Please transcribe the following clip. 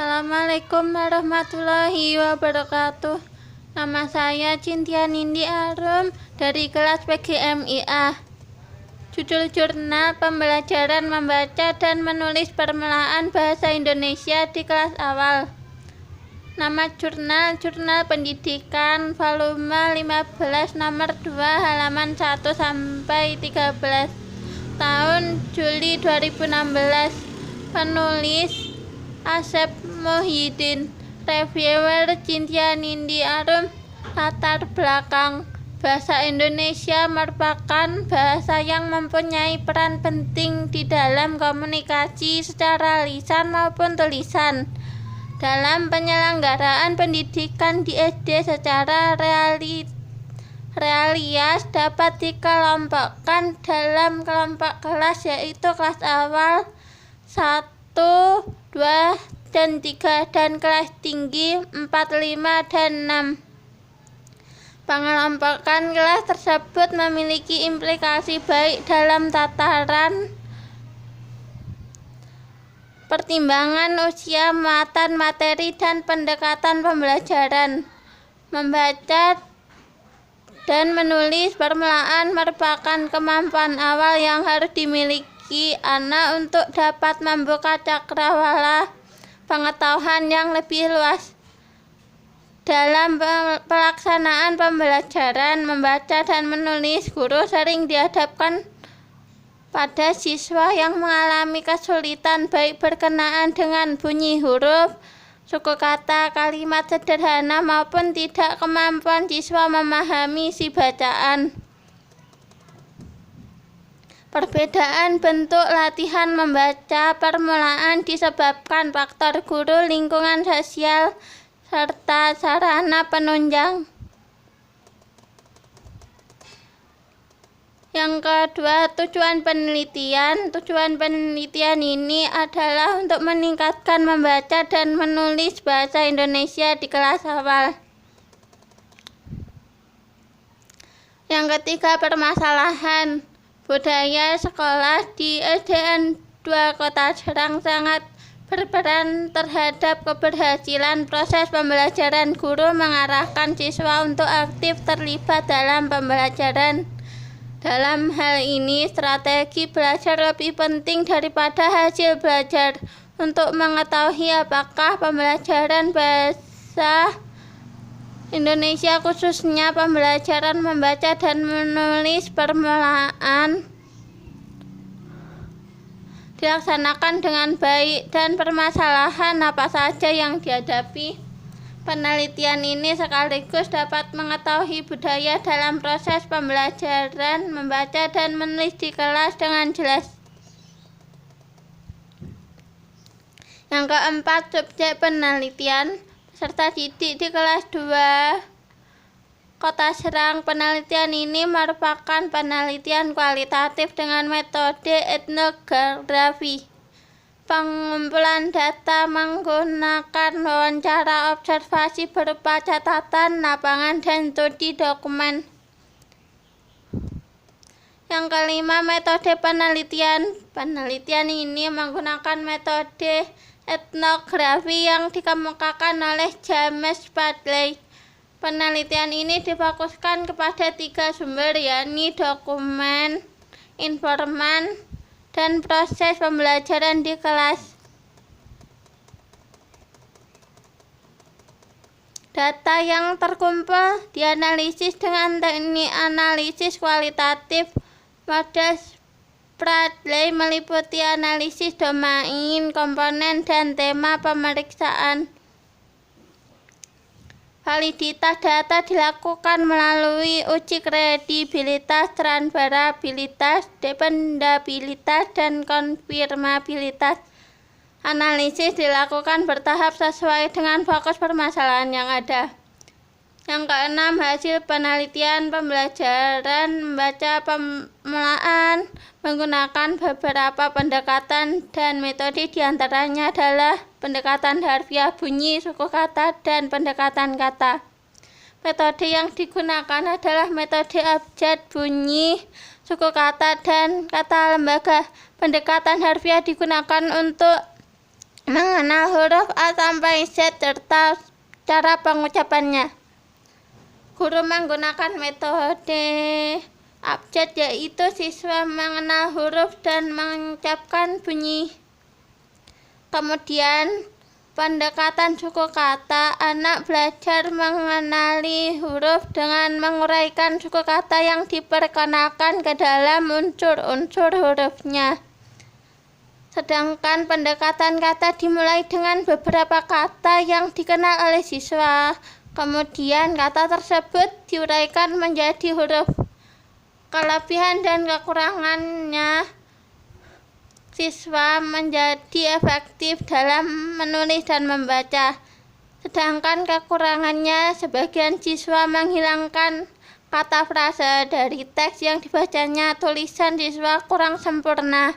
Assalamualaikum warahmatullahi wabarakatuh. Nama saya Cynthia Nindi Arum dari kelas PGMIA. Judul jurnal pembelajaran membaca dan menulis permulaan bahasa Indonesia di kelas awal. Nama jurnal Pendidikan volume 15 nomor 2 halaman 1 sampai 13 tahun Juli 2016. Penulis Asep Muhyiddin, reviewer Cynthia Nindi Arum. Latar belakang: bahasa Indonesia merupakan bahasa yang mempunyai peran penting di dalam komunikasi secara lisan maupun tulisan. Dalam penyelenggaraan pendidikan di SD secara realitas dapat dikelompokkan dalam kelompok kelas, yaitu kelas awal 1, 2, dan 3, dan kelas tinggi 4, 5, dan 6. Pengelompokan kelas tersebut memiliki implikasi baik dalam tataran pertimbangan usia, muatan materi, dan pendekatan pembelajaran. Membaca dan menulis permulaan merupakan kemampuan awal yang harus dimiliki anak untuk dapat membuka cakrawala pengetahuan yang lebih luas. Dalam pelaksanaan pembelajaran membaca dan menulis, guru sering dihadapkan pada siswa yang mengalami kesulitan baik berkenaan dengan bunyi huruf, suku kata, kalimat sederhana maupun tidak kemampuan siswa memahami isi bacaan. Perbedaan bentuk latihan membaca permulaan disebabkan faktor guru, lingkungan sosial, serta sarana penunjang. Yang kedua, tujuan penelitian. Tujuan penelitian ini adalah untuk meningkatkan membaca dan menulis bahasa Indonesia di kelas awal. Yang ketiga, permasalahan. Budaya sekolah di SDN 2 Kota Serang sangat berperan terhadap keberhasilan proses pembelajaran. Guru mengarahkan siswa untuk aktif terlibat dalam pembelajaran. Dalam hal ini, strategi belajar lebih penting daripada hasil belajar. Untuk mengetahui apakah pembelajaran bahasa Indonesia, khususnya pembelajaran membaca dan menulis permulaan, dilaksanakan dengan baik dan permasalahan apa saja yang dihadapi. Penelitian ini sekaligus dapat mengetahui budaya dalam proses pembelajaran membaca dan menulis di kelas dengan jelas. Yang keempat, subjek penelitian. Peserta didik di kelas 2 Kota Serang. Penelitian ini merupakan penelitian kualitatif dengan metode etnografi. Pengumpulan data menggunakan wawancara observasi berupa catatan lapangan dan studi dokumen. Yang kelima, metode penelitian. Penelitian ini menggunakan metode etnografi yang dikemukakan oleh James Bradley. Penelitian ini difokuskan kepada 3 sumber, yakni dokumen, informan, dan proses pembelajaran di kelas. Data yang terkumpul dianalisis dengan teknik analisis kualitatif. Modus Bradley meliputi analisis domain, komponen, dan tema pemeriksaan. Validitas data dilakukan melalui uji kredibilitas, transferabilitas, dependabilitas, dan konfirmabilitas. Analisis dilakukan bertahap sesuai dengan fokus permasalahan yang ada. Yang keenam, hasil penelitian pembelajaran membaca permulaan menggunakan beberapa pendekatan dan metode, diantaranya adalah pendekatan harfiah bunyi, suku kata, dan pendekatan kata. Metode yang digunakan adalah metode abjad, bunyi, suku kata, dan kata lembaga. Pendekatan harfiah digunakan untuk mengenal huruf A sampai Z serta cara pengucapannya. Guru menggunakan metode abjad, yaitu siswa mengenal huruf dan mengucapkan bunyi. Kemudian pendekatan suku kata, anak belajar mengenali huruf dengan menguraikan suku kata yang diperkenalkan ke dalam unsur-unsur hurufnya. Sedangkan pendekatan kata dimulai dengan beberapa kata yang dikenal oleh siswa. Kemudian kata tersebut diuraikan menjadi huruf. Kelebihan dan kekurangannya, siswa menjadi efektif dalam menulis dan membaca. Sedangkan kekurangannya, sebagian siswa menghilangkan kata frase dari teks yang dibacanya. Tulisan siswa kurang sempurna.